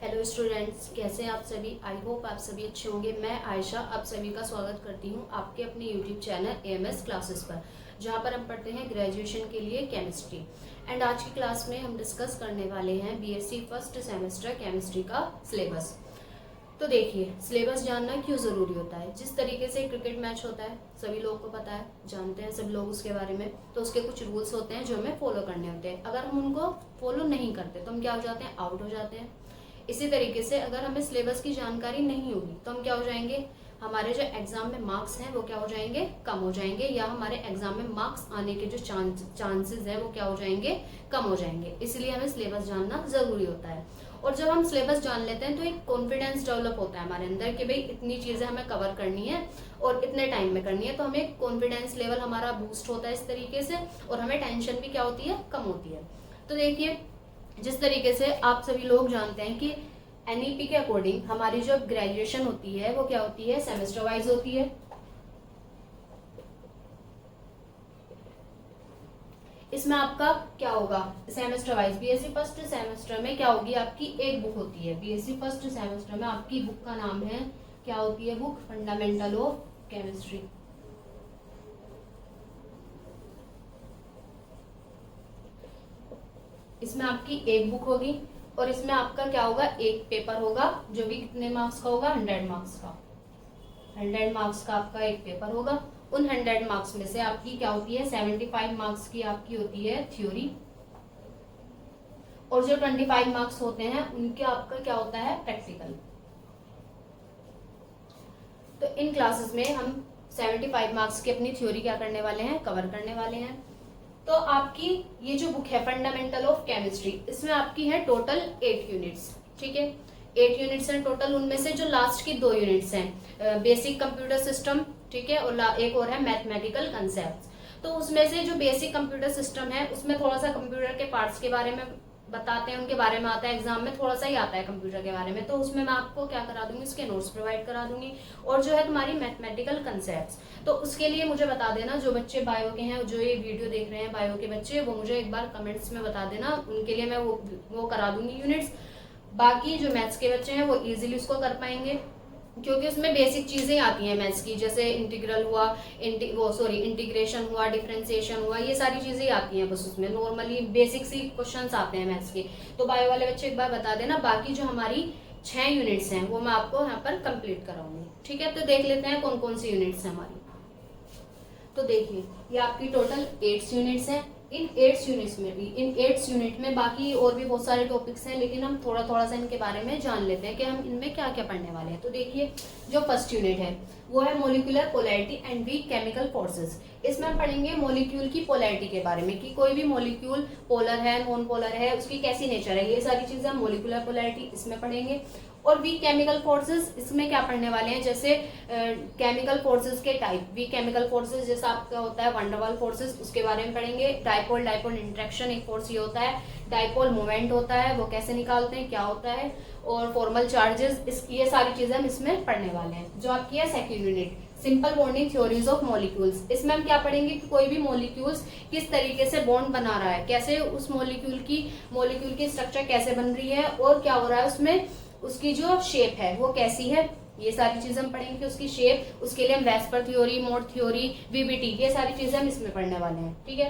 Hello students, कैसे हैं आप सभी। आई होप आप सभी अच्छे होंगे। मैं आयशा आप सभी का स्वागत करती हूं आपके अपने यूट्यूब चैनल एएमएस क्लासेस पर, जहां पर हम पढ़ते हैं ग्रेजुएशन के लिए केमिस्ट्री। एंड आज की क्लास में हम डिस्कस करने वाले हैं बीएससी फर्स्ट सेमेस्टर केमिस्ट्री का सिलेबस। तो देखिए, सिलेबस जानना क्यों ज़रूरी होता है। जिस तरीके से क्रिकेट मैच होता है सभी लोगों को पता है, जानते हैं सब लोग उसके बारे में। तो उसके कुछ रूल्स होते हैं जो हमें फॉलो करने होते हैं। अगर हम उनको फॉलो नहीं करते तो हम क्या हो जाते हैं, आउट हो जाते हैं। इसी तरीके से अगर हमें सिलेबस की जानकारी नहीं होगी तो हम क्या हो जाएंगे, हमारे जो एग्जाम में मार्क्स हैं वो क्या हो जाएंगे, कम हो जाएंगे, या हमारे एग्जाम में मार्क्स आने के जो चांसेस हैं वो क्या हो जाएंगे, कम हो जाएंगे। इसलिए हमें सिलेबस जानना जरूरी होता है। और जब हम सिलेबस जान लेते हैं तो एक कॉन्फिडेंस डेवलप होता है हमारे अंदर कि भाई इतनी चीजें हमें कवर करनी है और इतने टाइम में करनी है। तो हमें कॉन्फिडेंस लेवल हमारा बूस्ट होता है इस तरीके से, और हमें टेंशन भी क्या होती है, कम होती है। तो देखिए, जिस तरीके से आप सभी लोग जानते हैं कि एनईपी के अकॉर्डिंग हमारी जो ग्रेजुएशन होती है वो क्या होती है, सेमेस्टर वाइज होती है। इसमें आपका क्या होगा, semester wise BSc first semester में क्या होगी, आपकी एक बुक होती है। बीएससी फर्स्ट सेमेस्टर में आपकी बुक का नाम है, क्या होती है बुक, फंडामेंटल ऑफ केमिस्ट्री। इसमें आपकी एक बुक होगी और इसमें आपका क्या होगा, एक पेपर होगा जो भी कितने मार्क्स का होगा, 100 मार्क्स का। 100 मार्क्स का आपका एक पेपर होगा। उन 100 मार्क्स में से आपकी क्या होती है, 75 मार्क्स की आपकी होती है थ्योरी, और जो 25 मार्क्स होते हैं उनके आपका क्या होता है, प्रैक्टिकल। तो इन क्लासेस में हम 75 मार्क्स की अपनी थ्योरी क्या करने वाले हैं, कवर करने वाले हैं। तो आपकी ये जो बुक है फंडामेंटल ऑफ केमिस्ट्री, इसमें आपकी है टोटल 8 यूनिट्स। ठीक है, 8 यूनिट्स हैं टोटल। उनमें से जो लास्ट की 2 यूनिट्स हैं बेसिक कंप्यूटर सिस्टम, ठीक है, और एक और है मैथमेटिकल कंसेप्ट। तो उसमें से जो बेसिक कंप्यूटर सिस्टम है उसमें थोड़ा सा कंप्यूटर के पार्ट्स के बारे में बताते हैं, उनके बारे में आता है एग्जाम में, थोड़ा सा ही आता है कंप्यूटर के बारे में। तो उसमें मैं आपको क्या करा दूंगी, उसके नोट्स प्रोवाइड करा दूंगी। और जो है तुम्हारी मैथमेटिकल कंसेप्ट्स, तो उसके लिए मुझे बता देना, जो बच्चे बायो के हैं, जो ये वीडियो देख रहे हैं बायो के बच्चे, वो मुझे एक बार कमेंट्स में बता देना, उनके लिए मैं वो करा दूंगी यूनिट्स। बाकी जो मैथ्स के बच्चे हैं वो इजीली उसको कर पाएंगे, क्योंकि उसमें बेसिक चीजें आती हैं मैथ्स की, जैसे इंटीग्रल हुआ, इंटीग्रेशन हुआ, डिफरेंशिएशन हुआ, ये सारी चीजें आती हैं। बस उसमें नॉर्मली बेसिक सी क्वेश्चंस आते हैं मैथ्स के। तो बायो वाले बच्चे एक बार बता देना। बाकी जो हमारी 6 यूनिट्स हैं वो मैं आपको यहाँ पर कंप्लीट कराऊंगी। ठीक है, तो देख लेते हैं कौन कौन सी यूनिट्स हैं हमारी। तो देखिए, ये आपकी टोटल 8 यूनिट्स हैं। इन 8 यूनिट्स में भी, इन 8 यूनिट में बाकी और भी बहुत सारे टॉपिक्स हैं, लेकिन हम थोड़ा थोड़ा सा इनके बारे में जान लेते हैं कि हम इनमें क्या क्या पढ़ने वाले हैं। तो देखिए, जो फर्स्ट यूनिट है वो है molecular polarity and weak chemical forces. इसमें हम पढ़ेंगे मॉलिक्यूल की पोलैरिटी के बारे में, कि कोई भी मॉलिक्यूल पोलर है, नॉन पोलर है, उसकी कैसी नेचर है, ये सारी चीजें हम मोलिकुलर पोलैरिटी इसमें पढ़ेंगे। और वीक केमिकल फोर्सेस इसमें क्या पढ़ने वाले हैं, जैसे केमिकल फोर्सेस के टाइप। वीक केमिकल फोर्सेस जैसा आपका होता है वंडरवाल फोर्सेस, उसके बारे में पढ़ेंगे। डाइपोल डाइपोल इंटरेक्शन एक फोर्स ये होता है। डाइपोल मोमेंट होता है, वो कैसे निकालते हैं, क्या होता है। और फॉर्मल चार्जेस, ये सारी चीजें हम इसमें पढ़ने वाले हैं। जो आपकी है second unit, simple bonding theories of molecules. इसमें हम क्या पढ़ेंगे कि कोई भी मॉलिक्यूल्स किस तरीके से बॉन्ड बना रहा है, कैसे उस मॉलिक्यूल की स्ट्रक्चर कैसे बन रही है, और क्या हो रहा है उसमें, उसकी जो शेप है वो कैसी है, ये सारी चीजें हम पढ़ेंगे। उसकी शेप, उसके लिए हम VSEPR theory, mode theory, VBT, ये सारी चीजें हम इसमें पढ़ने वाले हैं। ठीक है,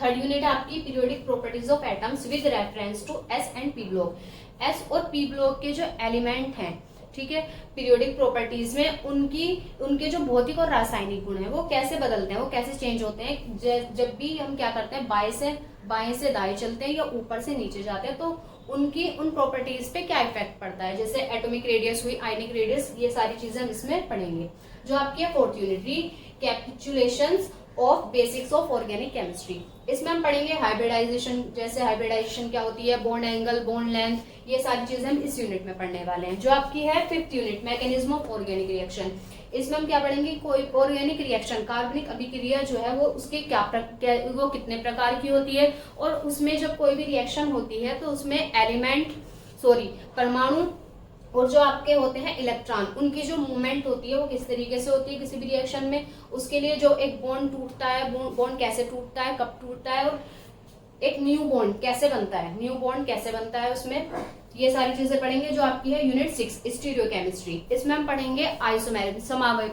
थर्ड यूनिट है आपकी periodic properties of atoms with reference to S and P block. S और पी ब्लॉक के जो एलिमेंट हैं, ठीक है, पीरियोडिक प्रॉपर्टीज में उनके जो भौतिक और रासायनिक गुण है वो कैसे बदलते हैं, वो कैसे चेंज होते हैं। जब भी हम क्या करते हैं, बाएं से दाएं चलते हैं या ऊपर से नीचे जाते हैं, तो उनकी उन प्रॉपर्टीज पे क्या इफेक्ट पड़ता है, जैसे एटॉमिक रेडियस हुई, आयनिक रेडियस, ये सारी चीजें हम इसमें पढ़ेंगे। जो आपकी है fourth unit, recapitulations of basics of organic chemistry. इसमें हम पढ़ेंगे हाइब्रिडाइजेशन, जैसे हाइब्रिडाइजेशन क्या होती है, बॉन्ड एंगल, बॉन्ड लेंथ, ये सारी चीजें हम इस यूनिट में पढ़ने वाले हैं। जो आपकी है fifth unit, mechanism of organic reaction. इसमें हम क्या पढ़ेंगे, कोई ऑर्गेनिक रिएक्शन, कार्बनिक अभिक्रिया जो है वो उसके वो कितने प्रकार की होती है, और उसमें जब कोई भी रिएक्शन होती है तो उसमें परमाणु और जो आपके होते हैं इलेक्ट्रॉन, उनकी जो मूवमेंट होती है वो किस तरीके से होती है किसी भी रिएक्शन में। उसके लिए जो एक बॉन्ड टूटता है, बॉन्ड कैसे टूटता है, कब टूटता है, और एक न्यू बॉन्ड कैसे बनता है, उसमें ये सारी चीजें पढ़ेंगे। जो आपकी है यूनिट 6 स्टीरियोकेमिस्ट्री, इसमें हम पढ़ेंगे आइसोमेरिक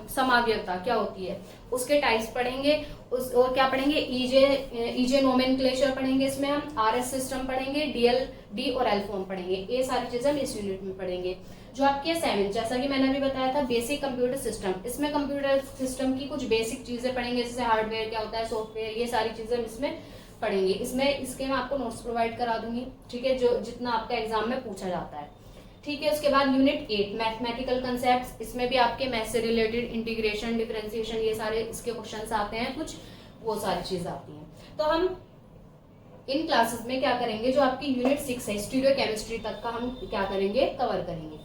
समावयवता क्या होती है, उसके टाइप्स पढ़ेंगे। और क्या पढ़ेंगे, ईजे नोमेनक्लेचर पढ़ेंगे। इसमें हम आरएस सिस्टम पढ़ेंगे, डीएल डी और एल फॉर्म पढ़ेंगे। ये सारी चीजें हम इस यूनिट में पढ़ेंगे। जो आपकी है 7, जैसा कि मैंने अभी बताया था, बेसिक कंप्यूटर सिस्टम। इसमें कंप्यूटर सिस्टम की कुछ बेसिक चीजें पढ़ेंगे, जैसे हार्डवेयर क्या होता है, सॉफ्टवेयर, ये सारी चीजें हम इसमें पढ़ेंगे। इसके मैं आपको नोट्स प्रोवाइड करा दूंगी, ठीक है, जो जितना आपका एग्जाम में पूछा जाता है, ठीक है। उसके बाद यूनिट 8 मैथमेटिकल कंसेप्ट, इसमें भी आपके मैथ से रिलेटेड इंटीग्रेशन, डिफरेंशिएशन, ये सारे इसके क्वेश्चंस आते हैं, कुछ वो सारी चीजें आती हैं। तो हम इन क्लासेस में क्या करेंगे, जो आपकी यूनिट 6 है स्टीरियोकेमिस्ट्री तक का हम क्या करेंगे, कवर करेंगे।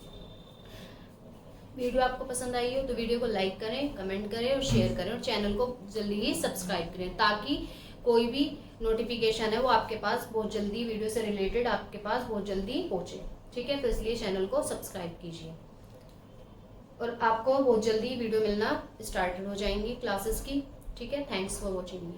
वीडियो आपको पसंद आई हो तो वीडियो को लाइक करें, कमेंट करें और शेयर करें, और चैनल को जल्दी ही सब्सक्राइब करें, ताकि कोई भी नोटिफिकेशन है वो आपके पास बहुत जल्दी, वीडियो से रिलेटेड आपके पास बहुत जल्दी पहुंचे, ठीक है। तो इसलिए चैनल को सब्सक्राइब कीजिए, और आपको बहुत जल्दी वीडियो मिलना स्टार्ट हो जाएंगी क्लासेस की, ठीक है। Thanks for watching me.